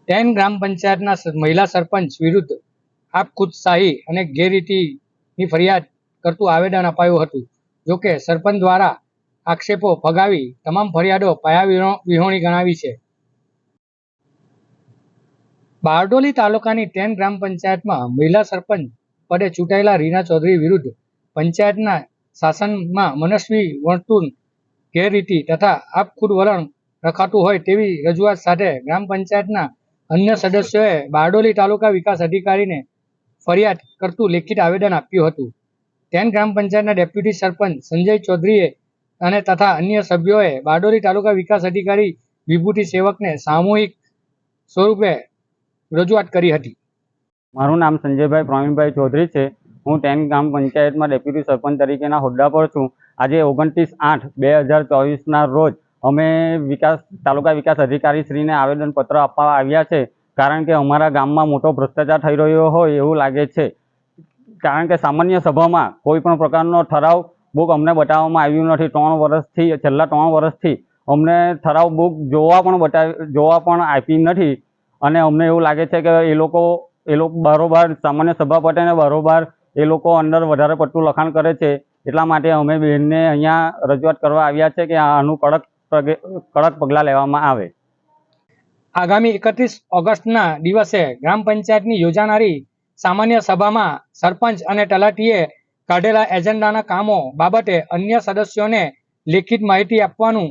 Ten ગ્રામ પંચાયતના મહિલા સરપંચ વિરુદ્ધ આપખુદશાહી અને ગેરરીતિની ફરિયાદ કરતું આવેદન અપાયું હતું. જોકે સરપંચ દ્વારા આક્ષેપો ફગાવી તમામ ફરિયાદો પાયાવિહોણી ગણાવી છે. બારડોલી તાલુકાની ટેન ગ્રામ પંચાયતમાં મહિલા સરપંચ પદે ચૂંટાયેલા રીના ચૌધરી વિરુદ્ધ પંચાયતના શાસનમાં મનસ્વી વર્તન, ગેરરીતિ તથા આપખુદ વલણ રખાતું હોય તેવી રજૂઆત સાથે ગ્રામ પંચાયતના અન્ય સદસ્યોએ બારડોલી તાલુકા વિકાસ અધિકારીને ફરિયાદ કરતું લેખિત આવેદન આપ્યું હતું. ટેન ગ્રામ પંચાયતના ડેપ્યુટી સરપંચ સંજય ચૌધરીએ અને તથા અન્ય સભ્યોએ બારડોલી તાલુકા વિકાસ અધિકારી વિભૂતિ સેવકને સામૂહિક સ્વરૂપે રજૂઆત કરી હતી. મારું નામ સંજયભાઈ પ્રવીણભાઈ ચૌધરી છે. હું ટેન ગ્રામ પંચાયતમાં ડેપ્યુટી સરપંચ તરીકેના હોદ્દા પર છું. આજે 29/8/2024ના રોજ અમે તાલુકા વિકાસ અધિકારી શ્રીને આવેદનપત્ર આપવા આવ્યા છે. કારણ કે અમારા ગામમાં મોટો ભ્રષ્ટાચાર થઈ રહ્યો હોય એવું લાગે છે. કારણ કે સામાન્ય સભામાં કોઈ પણ પ્રકારનો ઠરાવ બુક અમને બતાવવામાં આવ્યું નથી. છેલ્લા 3 વર્ષથી અમને ઠરાવ બુક જોવા પણ આપી નથી. અને અમને એવું લાગે છે કે એ લોકો બારોબાર સામાન્ય સભા પટે ને બારોબાર એ લોકો અંદર વધારે પડતું લખાણ કરે છે. એટલા માટે અમે બેનને અહીંયા રજૂઆત કરવા આવ્યા છે કે આનું કડક પગલાં લેવામાં આવે. આગામી 31 ઓગસ્ટના દિવસે ગ્રામ પંચાયતની યોજાનારી સામાન્ય સભામાં સરપંચ અને તલાટીએ કાઢેલા એજન્ડાના કામો બાબતે અન્ય સદસ્યોને લેખિત માહિતી આપવાનું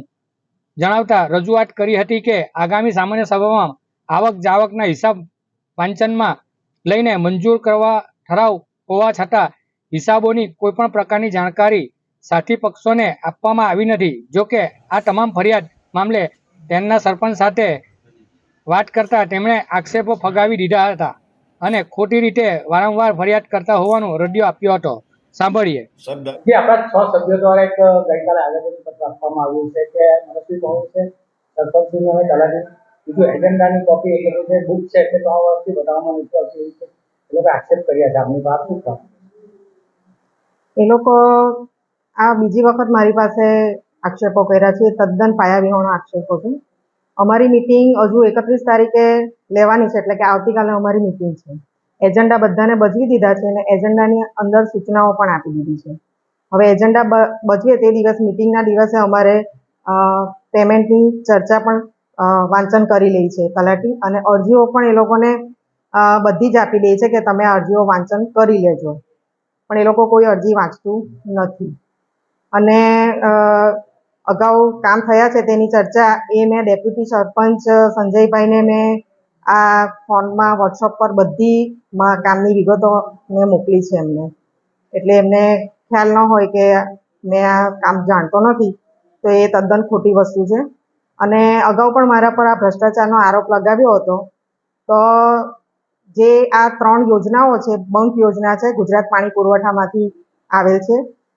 જણાવતા રજૂઆત કરી હતી કે આગામી સામાન્ય સભામાં આવક જાવકના હિસાબ વાંચનમાં લઈને મંજૂર કરવા ઠરાવ હોવા છતાં હિસાબોની કોઈપણ પ્રકારની જાણકારી સાથી પક્ષોને આપવામાં આવી નથી. જોકે આ તમામ ફરિયાદ મામલે તેમના સરપંચ સાથે વાત કરતા તેમણે આક્ષેપો ફગાવી દીધા હતા અને ખોટી રીતે વારંવાર ફરિયાદ કરતા હોવાનો રડિયો આપ્યો હતો. સાંભળીએ. જે આપણા 6 સભ્યો દ્વારા એક ગઈકાલે આવેદનપત્ર આપવામાં આવ્યું છે કે મનસ્વી કહું છે સરપંચની અને તલાટી બીજું એજન્ડાની કોપી એટલે કે બુક છે તે 3 વર્ષથી બતાવવામાં નથી આવતી એ લોકો આક્ષેપ કર્યા છે. આપની વાત શું કામ એ લોકો આ બીજી વખત મારી પાસે આક્ષેપો કર્યા છે. તદ્દન પાયાવિહોણા આક્ષેપો છે. અમારી મિટિંગ હજુ 31 તારીખે લેવાની છે, એટલે કે આવતીકાલે અમારી મિટિંગ છે. એજન્ડા બધાને બજવી દીધા છે અને એજન્ડાની અંદર સૂચનાઓ પણ આપી દીધી છે. હવે એજન્ડા બજવે તે દિવસ મિટિંગના દિવસે અમારે પેમેન્ટની ચર્ચા પણ વાંચન કરી લે છે તલાટી, અને અરજીઓ પણ એ લોકોને બધી જ આપી દે છે કે તમે અરજીઓ વાંચન કરી લેજો, પણ એ લોકો કોઈ અરજી વાંચતું નથી. અને અગાઉ કામ થયા છે તેની ચર્ચા મેં ડેપ્યુટી સરપંચ સંજયભાઈને મેં આ ફોનમાં વોટ્સઅપ પર બધી કામની વિગતો મેં મોકલી છે એમને. એટલે એમને ખ્યાલ ન હોય કે મેં આ કામ જાણતો નથી, તો એ તદ્દન ખોટી વસ્તુ છે. અને અગાઉ પણ મારા પર આ ભ્રષ્ટાચારનો આરોપ લગાવ્યો હતો. તો જે આ 3 યોજનાઓ છે, બંક યોજના છે, ગુજરાત પાણી પુરવઠામાંથી આવેલ છે,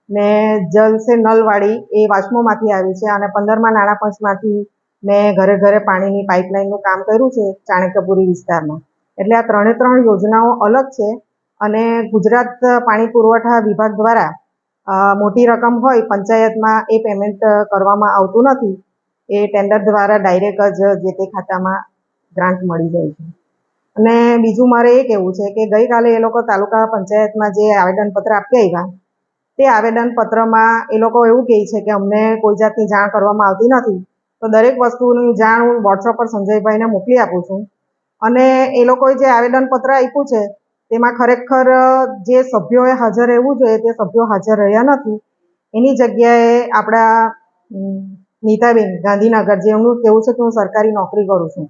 ને જલ સે નલવાળી એ વાસ્મોમાંથી આવી છે, અને 15મા નાણાં પંચમાંથી મેં ઘરે ઘરે પાણીની પાઇપલાઇનનું કામ કર્યું છે ચાણક્યપુરી વિસ્તારમાં. એટલે આ 3 યોજનાઓ અલગ છે. અને ગુજરાત પાણી પુરવઠા વિભાગ દ્વારા મોટી રકમ હોય પંચાયતમાં એ પેમેન્ટ કરવામાં આવતું નથી. એ ટેન્ડર દ્વારા ડાયરેક્ટ જ જે તે ખાતામાં ગ્રાન્ટ મળી જાય છે. અને બીજું મારે એ કહેવું છે કે ગઈકાલે એ લોકો તાલુકા પંચાયતમાં જે આવેદનપત્ર આપી આવ્યા, તે આવેદનપત્રમાં એ લોકો એવું કહે છે કે અમને કોઈ જાતની જાણ કરવામાં આવતી નથી. તો દરેક વસ્તુની જાણ હું વોટ્સઅપ પર સંજયભાઈને મોકલી આપું છું. અને એ લોકોએ જે આવેદનપત્ર આપ્યું છે તેમાં ખરેખર જે સભ્યોએ હાજર રહેવું જોઈએ તે સભ્યો હાજર રહ્યા નથી. એની જગ્યાએ આપણા નીતાબેન ગાંધીનગર, જેમનું કહેવું છે કે હું સરકારી નોકરી કરું છું,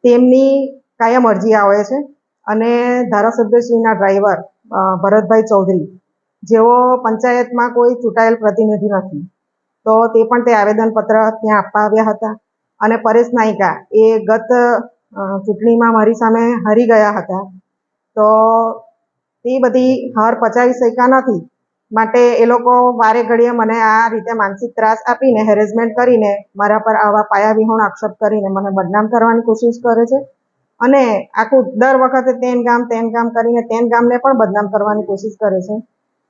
તેમની કાયમ અરજી આવે છે. અને ધારાસભ્યશ્રીના ડ્રાઈવર ભરતભાઈ ચૌધરી, જેઓ પંચાયતમાં કોઈ ચૂંટાયેલ પ્રતિનિધિ નથી, તો તે પણ તે આવેદનપત્ર ત્યાં આપવા આવ્યા હતા. અને પરેશ નાયકા એ ગત ચૂંટણીમાં મારી સામે હારી ગયા હતા, તો તે બધી હાર પચાવી શક્યા નથી. માટે એ લોકો વારે ઘડીએ મને આ રીતે માનસિક ત્રાસ આપીને, હેરેસમેન્ટ કરીને, મારા પર આવા પાયાવિહોણ આક્ષેપ કરીને મને બદનામ કરવાની કોશિશ કરે છે. અને આખું દર વખતે તેમ ગામ કરીને તેમ ગામને પણ બદનામ કરવાની કોશિશ કરે છે.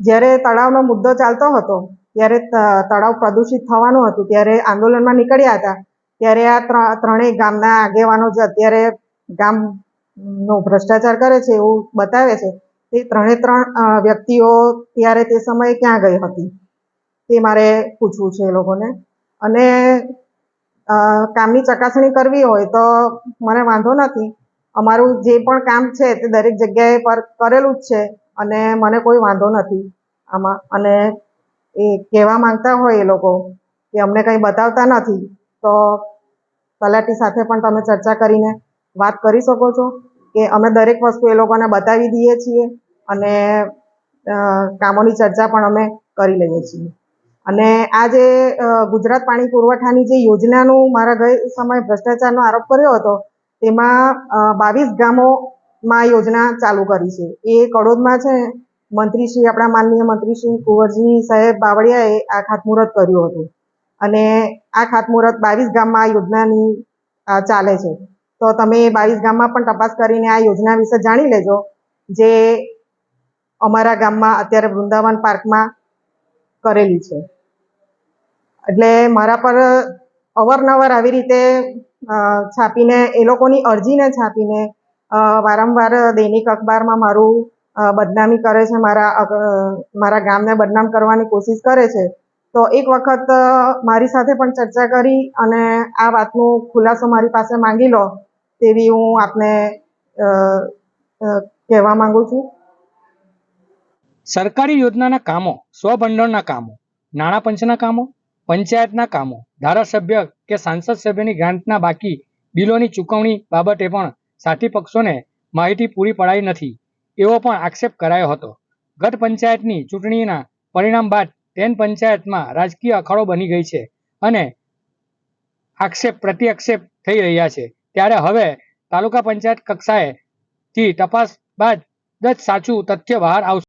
જ્યારે તળાવનો મુદ્દો ચાલતો હતો, ત્યારે તળાવ પ્રદૂષિત થવાનું હતું, ત્યારે આંદોલનમાં નીકળ્યા હતા, ત્યારે આ ત્રણેય ગામના આગેવાનો જે અત્યારે ગામનો ભ્રષ્ટાચાર કરે છે એવું બતાવે છે. તે ત્રણે ત્રણ વ્યક્તિઓ ત્યારે તે સમયે ક્યાં ગઈ હતી તે મારે પૂછવું છે એ લોકોને. અને કામની ચકાસણી કરવી હોય તો મને વાંધો નથી. અમારું જે પણ કામ છે તે દરેક જગ્યાએ પર કરેલું જ છે અને મને કોઈ વાંધો નથી આમાં. અને એ કહેવા માંગતા હોય એ લોકો કે અમને કંઈ બતાવતા નથી, તો તલાટી સાથે પણ તમે ચર્ચા કરીને વાત કરી શકો છો કે અમે દરેક વસ્તુ એ લોકોને બતાવી દઈએ છીએ અને કામોની ચર્ચા પણ અમે કરી લઈએ છીએ. અને આ જે ગુજરાત પાણી પુરવઠાની જે યોજનાનું મારા ગઈ સમયે ભ્રષ્ટાચારનો આરોપ કર્યો હતો, તેમાં 22 ગામોમાં યોજના ચાલુ કરી છે. એ કડોદમાં છે મંત્રીશ્રી, આપણા માનનીય મંત્રીશ્રી કુંવરજી સાહેબ બાવળિયાએ આ ખાતમુહૂર્ત કર્યું હતું. અને આ ખાતમુહૂર્ત 22 ગામમાં આ યોજનાની ચાલે છે. તો તમે 22 ગામમાં પણ તપાસ કરીને આ યોજના વિશે જાણી લેજો, જે અમારા ગામમાં અત્યારે વૃંદાવન પાર્કમાં કરેલી છે. એટલે મારા પર અવારનવાર આવી રીતે છાપીને, એ લોકોની અરજીને છાપીને વારંવાર દૈનિક અખબારમાં મારું બદનામી કરે છે, મારા ગામને બદનામ કરવાની કોશિશ કરે છે. તો એક વખત મારી સાથે પણ ચર્ચા કરી અને આ વાતનો ખુલાસો મારી પાસે માંગી લો તેવી હું આપને કહેવા માંગુ છું. સરકારી યોજનાના કામો, સ્વભંડોળના કામો, નાણાં પંચના કામો, પંચાયતના કામો, ધારાસભ્ય કે સાંસદ સભ્યની ગ્રાન્ટના બાકી બિલોની ચૂકવણી બાબતે પણ સાથી પક્ષોને માહિતી પૂરી પડાઈ નથી, એવો પણ આક્ષેપ કરાયો હતો. ગત પંચાયતની ચૂંટણીના પરિણામ બાદ તેન પંચાયતમાં રાજકીય અખાડો બની ગઈ છે અને આક્ષેપ પ્રત્યાક્ષેપ થઈ રહ્યા છે. ત્યારે હવે તાલુકા પંચાયત કક્ષાએથી તપાસ બાદ જ સાચું તથ્ય બહાર આવશે.